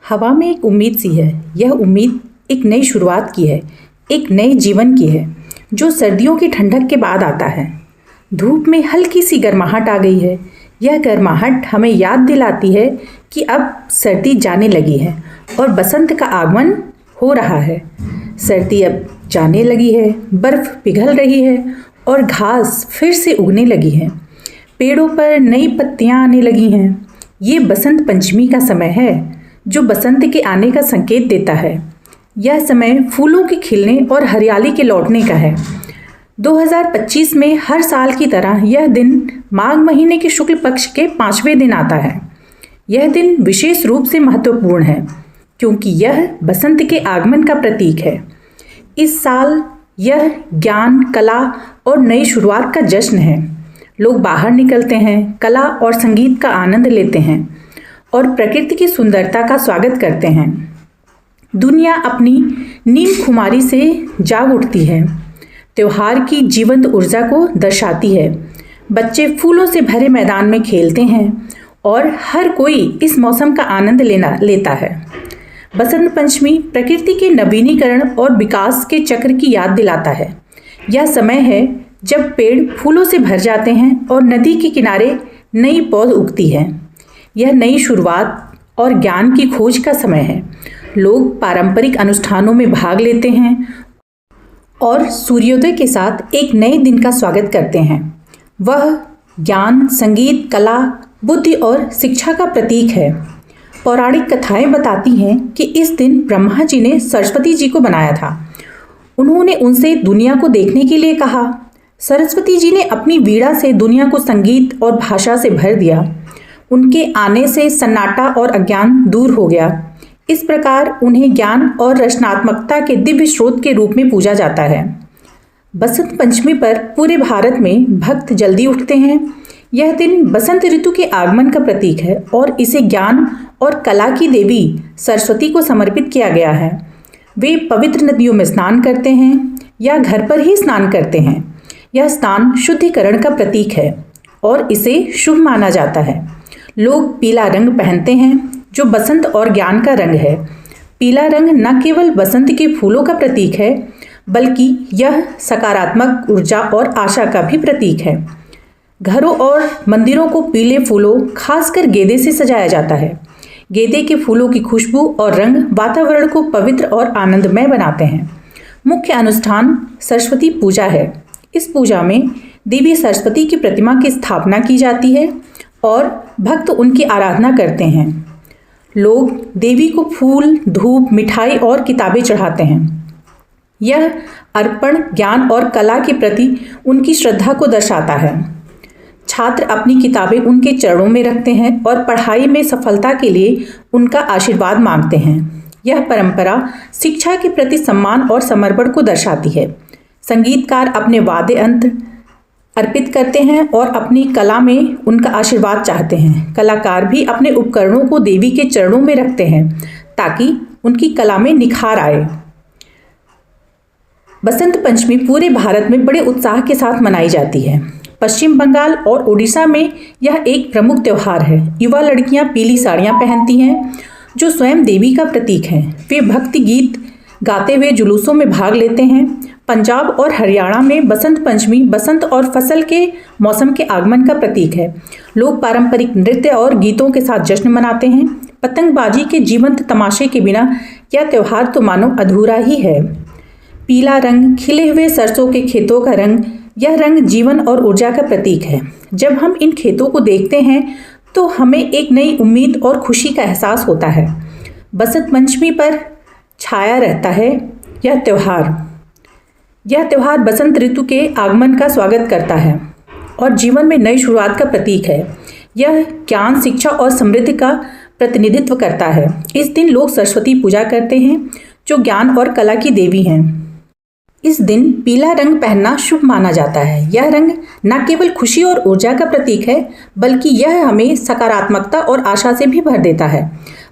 हवा में एक उम्मीद सी है। यह उम्मीद एक नई शुरुआत की है, एक नए जीवन की है, जो सर्दियों की ठंडक के बाद आता है। धूप में हल्की सी गर्माहट आ गई है। यह गर्माहट हमें याद दिलाती है कि अब सर्दी जाने लगी है और बसंत का आगमन हो रहा है। सर्दी अब जाने लगी है, बर्फ पिघल रही है और घास फिर से उगने लगी है। पेड़ों पर नई पत्तियां आने लगी हैं। ये बसंत पंचमी का समय है, जो बसंत के आने का संकेत देता है। यह समय फूलों के खिलने और हरियाली के लौटने का है। 2025 में हर साल की तरह यह दिन माघ महीने के शुक्ल पक्ष के 5वें दिन आता है। यह दिन विशेष रूप से महत्वपूर्ण है क्योंकि यह बसंत के आगमन का प्रतीक है। इस साल यह ज्ञान, कला और नई शुरुआत का जश्न है। लोग बाहर निकलते हैं, कला और संगीत का आनंद लेते हैं और प्रकृति की सुंदरता का स्वागत करते हैं। दुनिया अपनी नींद खुमारी से जाग उठती है, त्योहार की जीवंत ऊर्जा को दर्शाती है। बच्चे फूलों से भरे मैदान में खेलते हैं और हर कोई इस मौसम का आनंद लेता है। बसंत पंचमी प्रकृति के नवीनीकरण और विकास के चक्र की याद दिलाता है। यह समय है जब पेड़ फूलों से भर जाते हैं और नदी के किनारे नई पौध उगती है। यह नई शुरुआत और ज्ञान की खोज का समय है। लोग पारंपरिक अनुष्ठानों में भाग लेते हैं और सूर्योदय के साथ एक नए दिन का स्वागत करते हैं। वह ज्ञान, संगीत, कला, बुद्धि और शिक्षा का प्रतीक है। पौराणिक कथाएं बताती हैं कि इस दिन ब्रह्मा जी ने सरस्वती जी को बनाया था। उन्होंने उनसे दुनिया को देखने के लिए कहा। सरस्वती जी ने अपनी वीणा से दुनिया को संगीत और भाषा से भर दिया। उनके आने से सन्नाटा और अज्ञान दूर हो गया। इस प्रकार उन्हें ज्ञान और रचनात्मकता के दिव्य स्रोत के रूप में पूजा जाता है। बसंत पंचमी पर पूरे भारत में भक्त जल्दी उठते हैं। यह दिन बसंत ऋतु के आगमन का प्रतीक है और इसे ज्ञान और कला की देवी सरस्वती को समर्पित किया गया है। वे पवित्र नदियों में स्नान करते हैं या घर पर ही स्नान करते हैं। यह स्नान शुद्धिकरण का प्रतीक है और इसे शुभ माना जाता है। लोग पीला रंग पहनते हैं, जो बसंत और ज्ञान का रंग है। पीला रंग न केवल बसंत के फूलों का प्रतीक है, बल्कि यह सकारात्मक ऊर्जा और आशा का भी प्रतीक है। घरों और मंदिरों को पीले फूलों, खासकर गेंदे से सजाया जाता है। गेंदे के फूलों की खुशबू और रंग वातावरण को पवित्र और आनंदमय बनाते हैं। मुख्य अनुष्ठान सरस्वती पूजा है। इस पूजा में देवी सरस्वती की प्रतिमा की स्थापना की जाती है और भक्त उनकी आराधना करते हैं। लोग देवी को फूल, धूप, मिठाई और किताबें चढ़ाते हैं। यह अर्पण ज्ञान और कला के प्रति उनकी श्रद्धा को दर्शाता है। छात्र अपनी किताबें उनके चरणों में रखते हैं और पढ़ाई में सफलता के लिए उनका आशीर्वाद मांगते हैं। यह परंपरा शिक्षा के प्रति सम्मान और समर्पण को दर्शाती है। संगीतकार अपने वाद्य यंत्र अर्पित करते हैं और अपनी कला में उनका आशीर्वाद चाहते हैं। कलाकार भी अपने उपकरणों को देवी के चरणों में रखते हैं ताकि उनकी कला में निखार आए। बसंत पंचमी पूरे भारत में बड़े उत्साह के साथ मनाई जाती है। पश्चिम बंगाल और उड़ीसा में यह एक प्रमुख त्यौहार है। युवा लड़कियां पीली साड़ियां पहनती हैं, जो स्वयं देवी का प्रतीक है। वे भक्ति गीत गाते हुए जुलूसों में भाग लेते हैं। पंजाब और हरियाणा में बसंत पंचमी बसंत और फसल के मौसम के आगमन का प्रतीक है। लोग पारंपरिक नृत्य और गीतों के साथ जश्न मनाते हैं। पतंगबाजी के जीवंत तमाशे के बिना यह त्यौहार तो मानो अधूरा ही है। पीला रंग, खिले हुए सरसों के खेतों का रंग, यह रंग जीवन और ऊर्जा का प्रतीक है। जब हम इन खेतों को देखते हैं तो हमें एक नई उम्मीद और खुशी का एहसास होता है। बसंत पंचमी पर छाया रहता है यह त्यौहार बसंत ऋतु के आगमन का स्वागत करता है और जीवन में नई शुरुआत का प्रतीक है। यह ज्ञान, शिक्षा और समृद्धि का प्रतिनिधित्व करता है। इस दिन लोग सरस्वती पूजा करते हैं, जो ज्ञान और कला की देवी हैं। इस दिन पीला रंग पहनना शुभ माना जाता है। यह रंग न केवल खुशी और ऊर्जा का प्रतीक है, बल्कि यह हमें सकारात्मकता और आशा से भी भर देता है।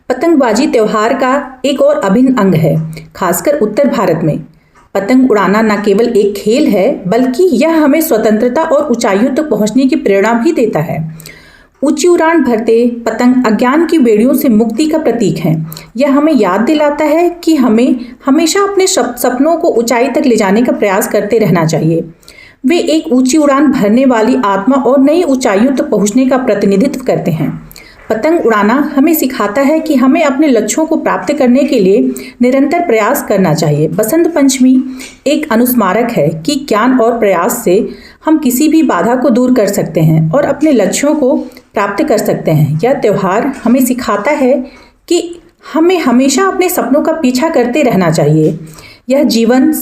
पतंगबाजी त्यौहार का एक और अभिन्न अंग है, खासकर उत्तर भारत में। पतंग उड़ाना न केवल एक खेल है, बल्कि यह हमें स्वतंत्रता और ऊंचाइयों तक पहुंचने की प्रेरणा भी देता है। ऊंची उड़ान भरते पतंग अज्ञान की बेड़ियों से मुक्ति का प्रतीक है। यह हमें याद दिलाता है कि हमें हमेशा अपने सपनों को ऊंचाई तक ले जाने का प्रयास करते रहना चाहिए। वे एक ऊंची उड़ान भरने वाली आत्मा और नई ऊंचाइयों तक पहुंचने का प्रतिनिधित्व करते हैं। पतंग उड़ाना हमें सिखाता है कि हमें अपने लक्ष्यों को प्राप्त करने के लिए निरंतर प्रयास करना चाहिए। बसंत पंचमी एक अनुस्मारक है कि ज्ञान और प्रयास से हम किसी भी बाधा को दूर कर सकते हैं और अपने लक्ष्यों को प्राप्त कर सकते हैं। यह त्यौहार हमें सिखाता है कि हमें हमेशा अपने सपनों का पीछा करते रहना चाहिए। यह जीवन